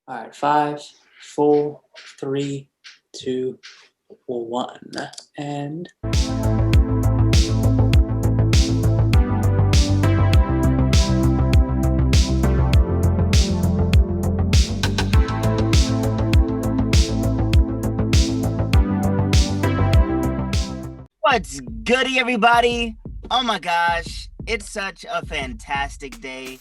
All right, 5, 4, 3, 2, 1, and What's goody, everybody? Oh my gosh, it's such a fantastic day,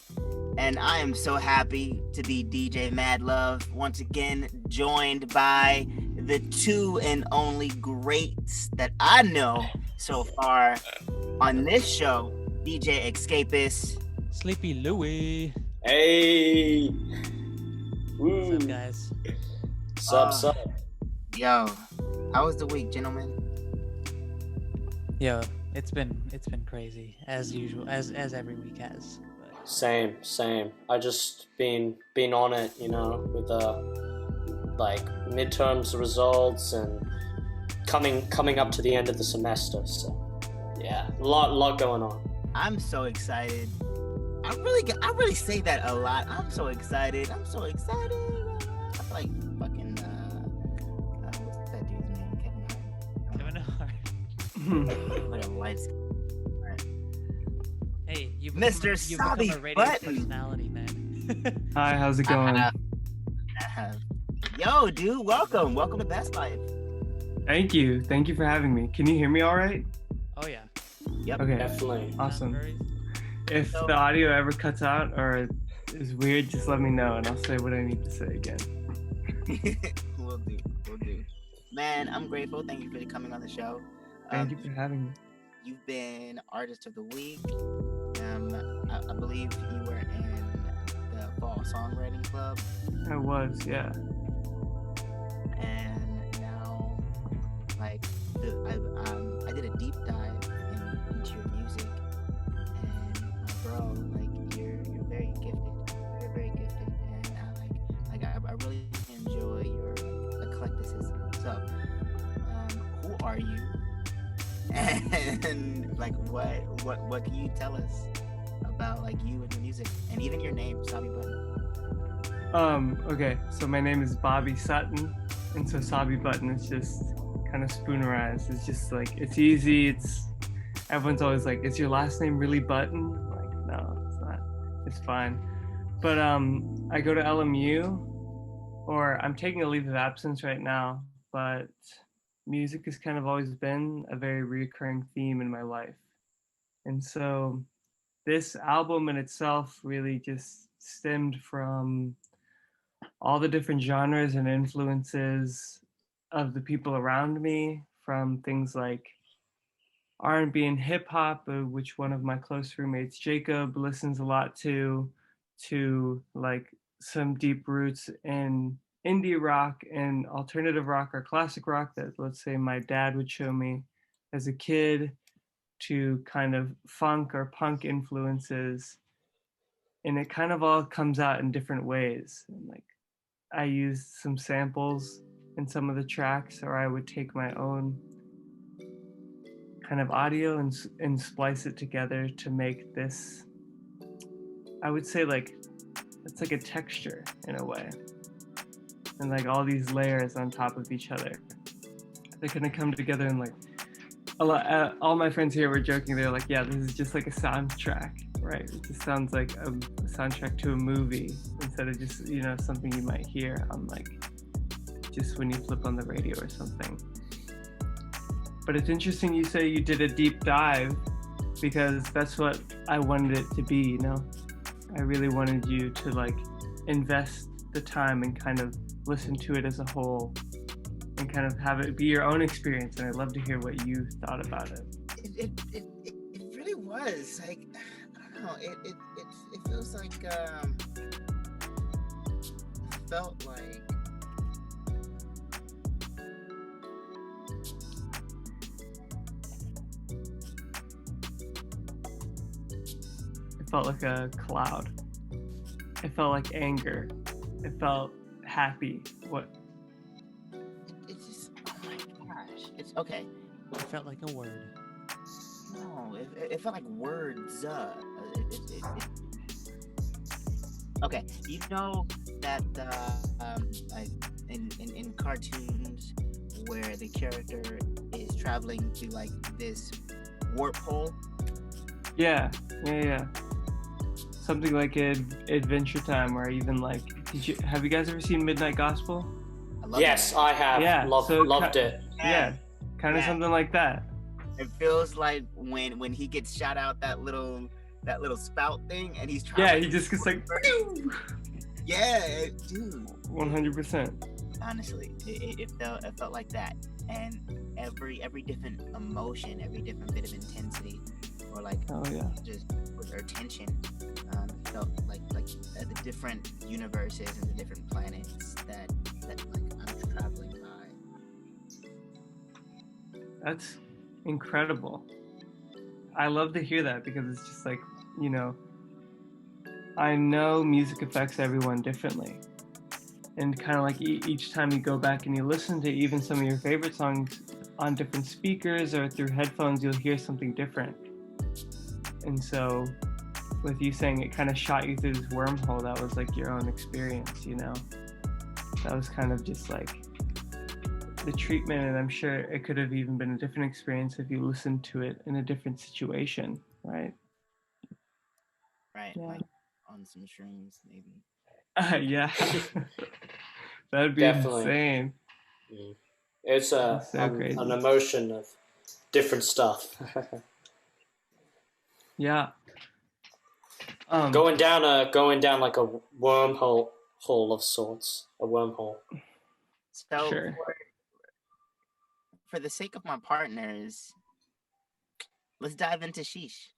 and I am so happy to be DJ Mad Love once again, joined by the two and only greats that I know so far on this show, DJ Escapist, Sleepy Louie. Hey. What's up, guys? Sup. Yo, how was the week, gentlemen? Yo, it's been crazy as usual, as every week has. But... Same. I just been on it, with like midterms results and coming up to the end of the semester. So yeah, a lot going on. I'm so excited. I really say that a lot. I'm so excited. I feel like fucking what's that dude's name? Kevin Hart. Like a light skin. Hey, you've Mr. become a radio SobbyButton. personality, man. Hi, how's it going? Yo, dude, welcome to BST LYFE. Thank you for having me. Can you hear me all right? Oh yeah. Yep. Okay, Definitely. awesome. If the audio ever cuts out or is weird, just let me know and I'll say what I need to say again. We'll do. Man, I'm grateful. Thank you for coming on the show. Thank you for having me. You've been Artist of the Week. I believe you were in the Fall Songwriting Club. I was, yeah. And now, like, I did a deep dive into your music, and bro, like, you're very gifted. You're very gifted, and I really enjoy your eclecticism. So, who are you? And like, what can you tell us about like you and your music, and even your name, SobbyButton? Okay, so my name is Bobby Sutton, and so SobbyButton is just kind of spoonerized. It's just like, it's easy, everyone's always like, is your last name really Button? Like, no, it's not, it's fine. But I go to LMU, or I'm taking a leave of absence right now, but music has kind of always been a very recurring theme in my life. And so this album in itself really just stemmed from all the different genres and influences of the people around me, from things like R&B and hip hop, which one of my close roommates, Jacob, listens a lot to like some deep roots in indie rock and alternative rock or classic rock that, let's say, my dad would show me as a kid, to kind of funk or punk influences. And it kind of all comes out in different ways. And like, I used some samples in some of the tracks, or I would take my own kind of audio and splice it together to make this, I would say, like, it's like a texture in a way. And like all these layers on top of each other, they're gonna come together. And like all my friends here were joking. They're like, yeah, this is just like a soundtrack, right? It just sounds like a soundtrack to a movie instead of just, something you might hear on like just when you flip on the radio or something. But it's interesting you say you did a deep dive, because that's what I wanted it to be, I really wanted you to like invest the time and kind of listen to it as a whole and kind of have it be your own experience. And I'd love to hear what you thought about it. It really was like, I don't know, it feels like felt like it felt like a cloud. It felt like anger. It felt happy. What? It's just, oh my gosh. It's okay. It felt like a word. No, it felt like words. Okay, you know that cartoons where the character is traveling to like this warp hole? Yeah. Something like Adventure Time, or even like, have you guys ever seen Midnight Gospel? I love Yes, that. I have. Yeah, Loved it. Yeah, kind of Yeah. something like that. It feels like when he gets shot out that little spout thing, and he's trying. Yeah, he just gets like, yeah, dude. 100%. Honestly, it felt like that, and every different emotion, every different bit of intensity, or like Oh yeah. just with our tension, felt like the different universes and the different planets that like I'm traveling by. That's incredible. I love to hear that, because it's just like, you know, I know music affects everyone differently. And kind of like each time you go back and you listen to even some of your favorite songs on different speakers or through headphones, you'll hear something different. And so with you saying it kind of shot you through this wormhole, that was like your own experience, you know? That was kind of just like the treatment, and I'm sure it could have even been a different experience if you listened to it in a different situation, right? Right, Yeah. like on some shrooms, maybe. Yeah. That'd be Definitely. insane. It's That's so crazy. an emotion of different stuff. Yeah. Going down like a wormhole of sorts. A wormhole. So Sure. for the sake of my partners, let's dive into Sheesh.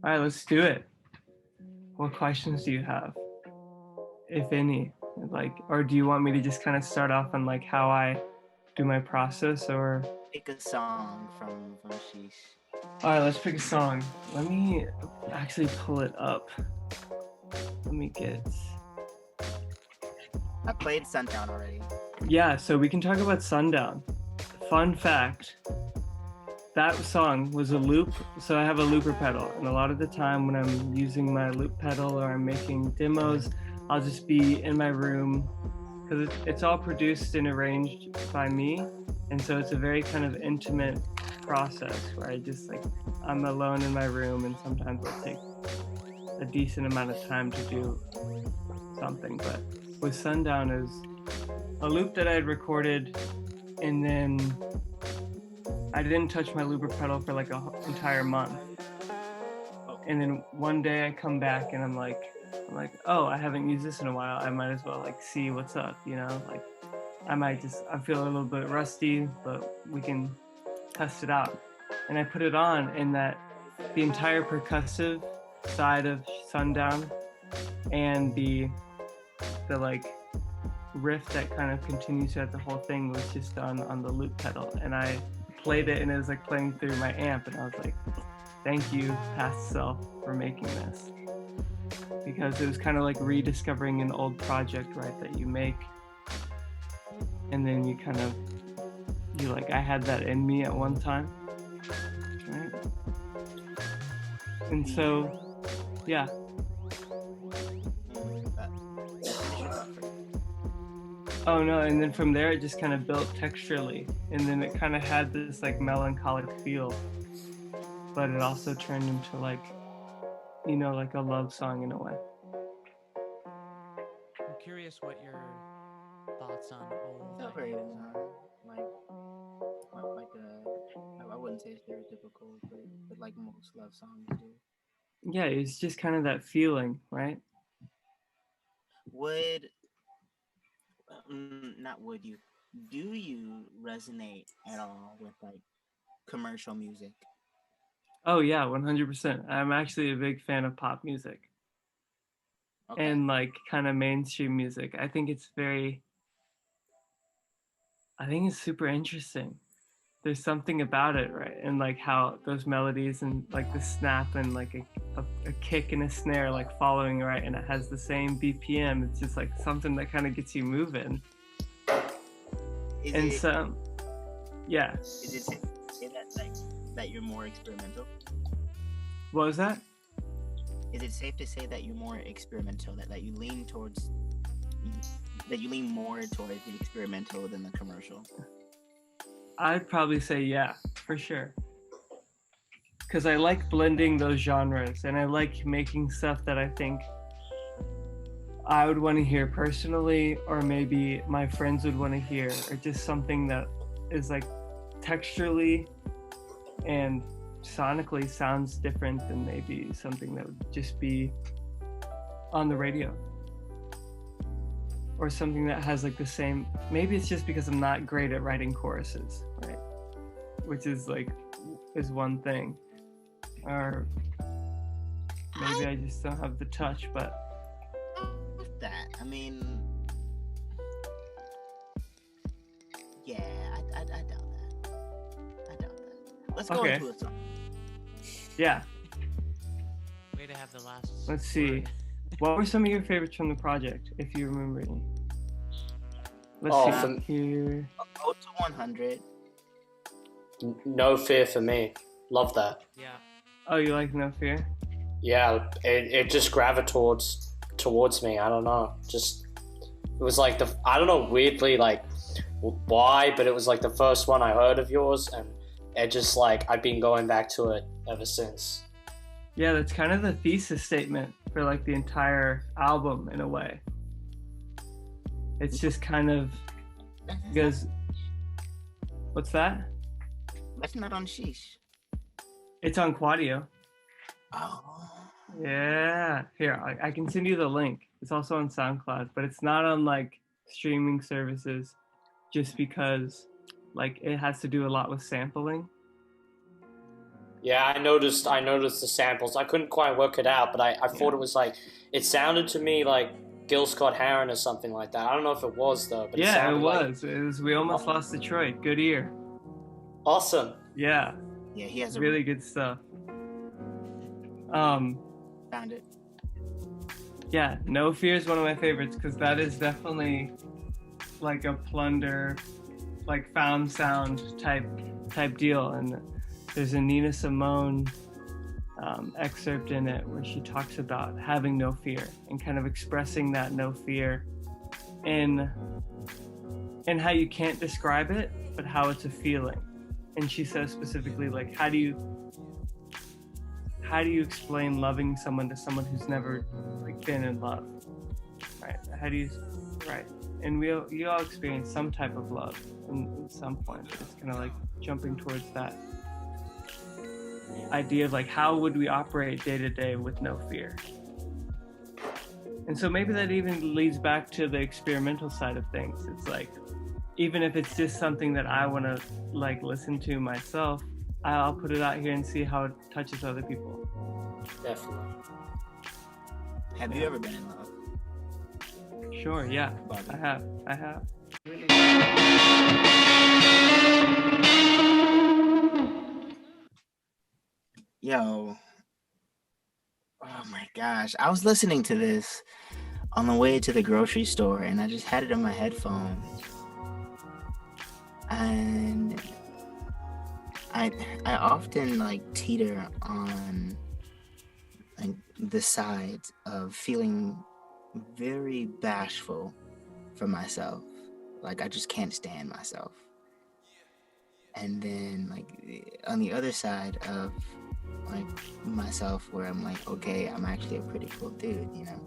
All right, let's do it. What questions do you have, if any? Like, or do you want me to just kind of start off on like how I do my process, or? Pick a song from Sheesh. All right, let's pick a song. Let me actually pull it up. Let me get. I played Sundown already. Yeah, so we can talk about Sundown. Fun fact, that song was a loop. So I have a looper pedal, and a lot of the time when I'm using my loop pedal or I'm making demos, I'll just be in my room, because it's all produced and arranged by me. And so it's a very kind of intimate process where I just like, I'm alone in my room, and sometimes I'll take a decent amount of time to do something. But with Sundown is a loop that I had recorded, and then I didn't touch my looper pedal for like an entire month. And then one day I come back and I'm like, oh, I haven't used this in a while. I might as well like see what's up, you know? Like I feel a little bit rusty, but we can test it out. And I put it on, and that the entire percussive side of Sundown and the like riff that kind of continues throughout the whole thing was just on the loop pedal. And I played it, and it was like playing through my amp, and I was like, thank you, past self, for making this. Because it was kind of like rediscovering an old project, right, that you make. And then you kind of, I had that in me at one time, right? And so, yeah. Oh no, and then from there it just kind of built texturally, and then it kind of had this like melancholic feel, but it also turned into like, like a love song in a way. I'm curious what your thoughts on old. Not very I wouldn't say stereotypical, but like most love songs do. Yeah, it's just kind of that feeling, right? Do you resonate at all with like commercial music? Oh yeah, 100%. I'm actually a big fan of pop music. Okay. And like kind of mainstream music. I think it's super interesting. There's something about it, right? And like how those melodies and like the snap and like a kick and a snare like following, right? And it has the same BPM. It's just like something that kind of gets you moving. Yeah. Is it say that you're more experimental? What was that? Is it safe to say that you're more experimental, that you lean towards that you lean more towards the experimental than the commercial? I'd probably say yeah, for sure. Because I like blending those genres, and I like making stuff that I think I would want to hear personally, or maybe my friends would want to hear, or just something that is like texturally and sonically sounds different than maybe something that would just be on the radio, or something that has like the same. Maybe it's just because I'm not great at writing choruses, right? Which is one thing, or maybe I just don't have the touch. But that, I mean, yeah, I doubt that. I doubt that. Let's go Okay. into a song. yeah, Way to have the last. let's see. word. What were some of your favorites from the project, if you remember any? Let's Oh, see here. Go to 100. No Fear for me. Love that. Yeah. Oh, you like No Fear? Yeah, it just gravitated towards me. I don't know. Just it was like I don't know, weirdly like why, but it was like the first one I heard of yours, and it just like I've been going back to it ever since. Yeah, that's kind of the thesis statement for like the entire album in a way. It's just kind of because what's that? That's not on Sheesh. It's on Quadio. Oh. Yeah, here I can send you the link. It's also on SoundCloud, but it's not on like streaming services, just because like it has to do a lot with sampling. Yeah, I noticed the samples. I couldn't quite work it out, but I thought it was like it sounded to me like Gil Scott Heron or something like that. I don't know if it was though, but Yeah, it sounded was. It was. We almost lost Detroit. Good ear. awesome. Yeah, Yeah, he has a really good stuff. found it. Yeah, No Fear is one of my favorites because that is definitely like a plunder, like found sound type deal. And there's a Nina Simone excerpt in it where she talks about having no fear and kind of expressing that no fear in how you can't describe it, but how it's a feeling. And she says specifically, like, how do you explain loving someone to someone who's never like been in love, right? Right? And you all experience some type of love in some point. It's kind of like jumping towards that idea of like, how would we operate day to day with no fear? And so maybe that even leads back to the experimental side of things. It's like, even if it's just something that I want to like listen to myself, I'll put it out here and see how it touches other people. Definitely. Have you ever been in love? Sure, yeah, Bobby? I have. Yo. Oh my gosh. I was listening to this on the way to the grocery store and I just had it in my headphones. And I often like teeter on like the side of feeling very bashful for myself. Like I just can't stand myself. And then like on the other side of like myself where I'm like, okay, I'm actually a pretty cool dude, you know?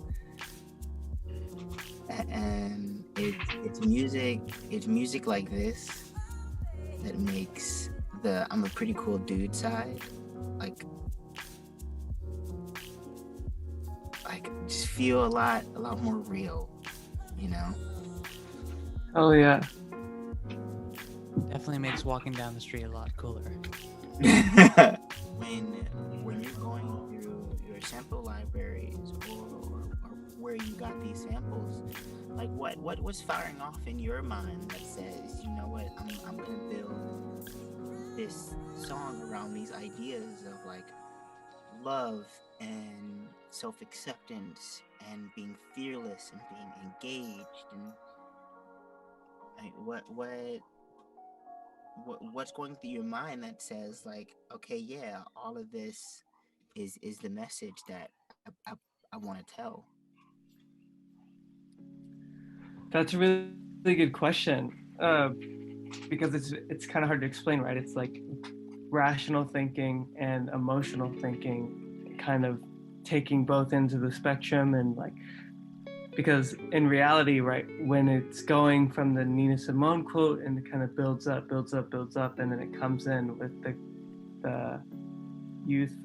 And it's music like this that makes the I'm a pretty cool dude side like just feel a lot more real, you know? Oh yeah. Definitely makes walking down the street a lot cooler. when you're going through your sample libraries or where you got these samples, like what was firing off in your mind that says, you know what, I'm gonna build this song around these ideas of like love and self-acceptance and being fearless and being engaged, and like what's going through your mind that says like, okay, yeah, all of this is the message that I want to tell? That's a really, really good question. Because it's kind of hard to explain, right? It's like rational thinking and emotional thinking, kind of taking both ends of the spectrum, and like, because in reality, right, when it's going from the Nina Simone quote and it kind of builds up, and then it comes in with the youth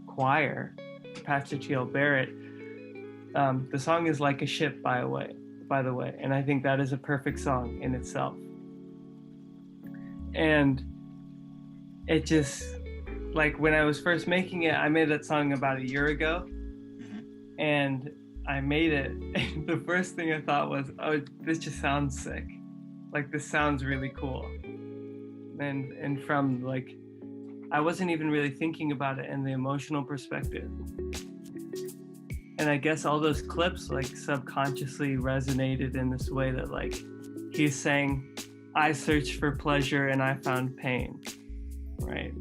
choir, Pastor T.L. Barrett. The song is Like a Ship, by the way, and I think that is a perfect song in itself. And it just, like, when I was first making it, I made that song about a year ago, and I made it, and the first thing I thought was, oh, this just sounds sick. Like, this sounds really cool. And from, like, I wasn't even really thinking about it in the emotional perspective. And I guess all those clips, like, subconsciously resonated in this way that, like, he's saying, I searched for pleasure and I found pain, right?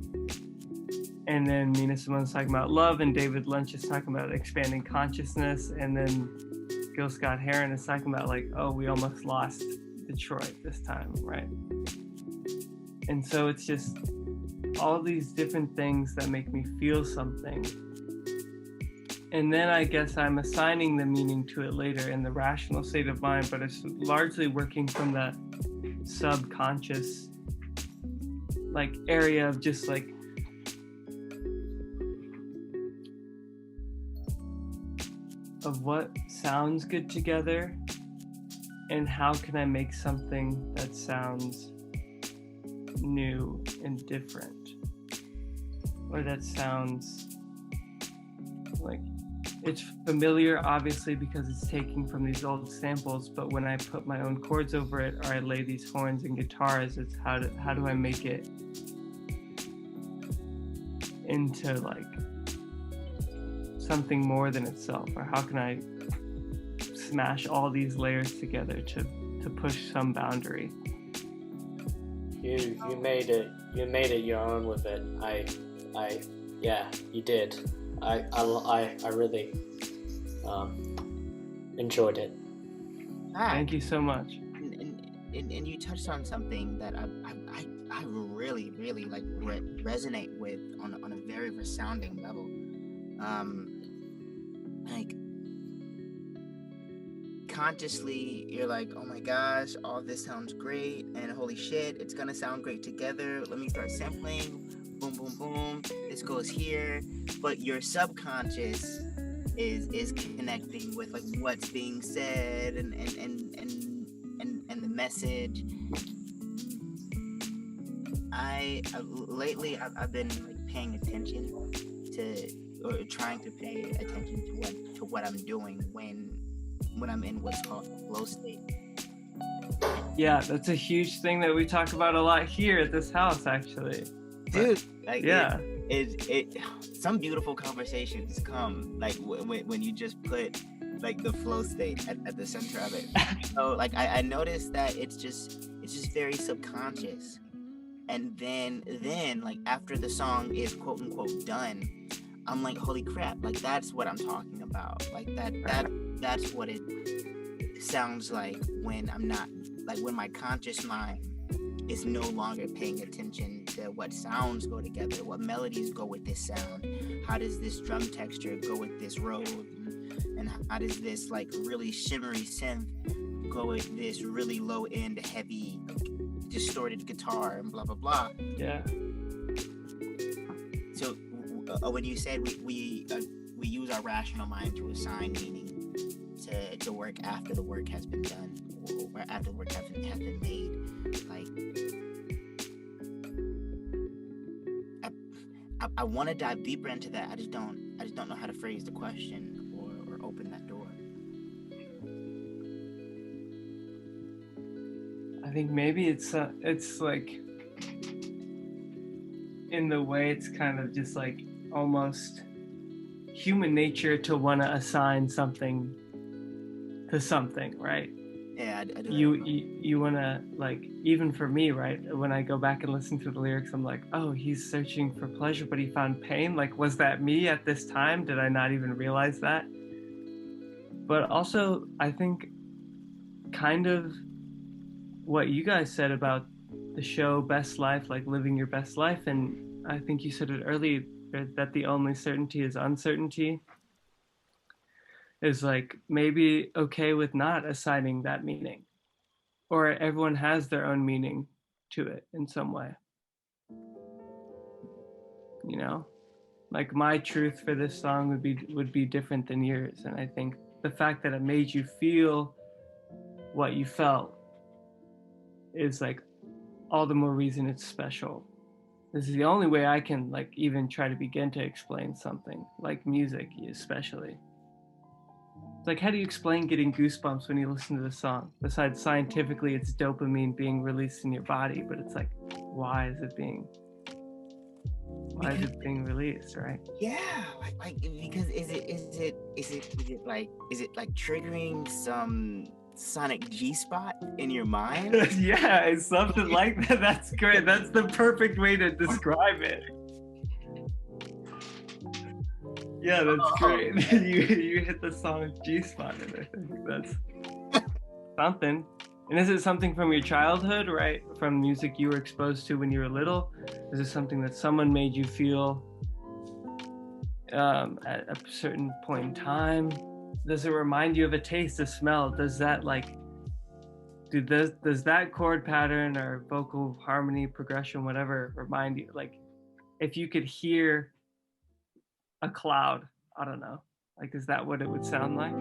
And then Nina Simone's talking about love, and David Lynch is talking about expanding consciousness, and then Gil Scott-Heron is talking about, like, oh, we almost lost Detroit this time, right? And so it's just all these different things that make me feel something. And then I guess I'm assigning the meaning to it later in the rational state of mind, but it's largely working from that subconscious, like, area of just, like, of what sounds good together, and how can I make something that sounds new and different, or that sounds like it's familiar, obviously, because it's taking from these old samples, but when I put my own chords over it, or I lay these horns and guitars, it's how do I make it into, like, something more than itself, or how can I smash all these layers together to push some boundary. You made it your own with it. Yeah, you did. I really enjoyed it. Thank you so much. And you touched on something that I really like resonate with on a very resounding level. Like, consciously you're like, oh my gosh, all this sounds great, and holy shit, it's gonna sound great together. Let me start sampling. Boom, boom, boom. This goes here. But your subconscious is connecting with, like, what's being said and the message. Lately I've been, like, paying attention to, or trying to pay attention to what I'm doing when I'm in what's called flow state. Yeah, that's a huge thing that we talk about a lot here at this house, actually. Dude, like, yeah, it some beautiful conversations come, like, when you just put, like, the flow state at the center of it. So, like, I noticed that it's just very subconscious, and then like, after the song is quote unquote done, I'm like, holy crap, like, that's what I'm talking about. Like, that's what it sounds like when I'm not, like, when my conscious mind is no longer paying attention to what sounds go together, what melodies go with this sound, how does this drum texture go with this road, and how does this, like, really shimmery synth go with this really low end heavy distorted guitar, and blah blah blah. Yeah. So when you said we use our rational mind to assign meaning to work after the work has been done, or after the work has been made, like, I want to dive deeper into that. I just don't know how to phrase the question or open that door. I think maybe it's like, in the way it's kind of just, like, almost human nature to want to assign something to something, right? Yeah, I do. You want to, like, even for me, right, when I go back and listen to the lyrics, I'm like, oh, he's searching for pleasure, but he found pain. Like, was that me at this time? Did I not even realize that? But also, I think kind of what you guys said about the show Best Life, like living your best life. And I think you said it earlier that the only certainty is uncertainty. Is like maybe okay with not assigning that meaning, or everyone has their own meaning to it in some way. You know, like my truth for this song would be different than yours, and I think the fact that it made you feel what you felt is like all the more reason it's special. This is the only way I can like even try to begin to explain something like music, especially. It's like, how do you explain getting goosebumps when you listen to the song? Besides scientifically, it's dopamine being released in your body, but it's like, why is it being released, right? Yeah, like because is it like triggering some sonic G spot in your mind? Yeah, it's something like that. That's great. That's the perfect way to describe it. Yeah, that's great. You hit the sonic G spot, and I think that's something. And is it something from your childhood, right? From music you were exposed to when you were little? Is it something that someone made you feel at a certain point in time? Does it remind you of a taste, a smell? Does that like, does that chord pattern or vocal harmony, progression, whatever, remind you? Like, if you could hear a cloud, I don't know, like, is that what it would sound like?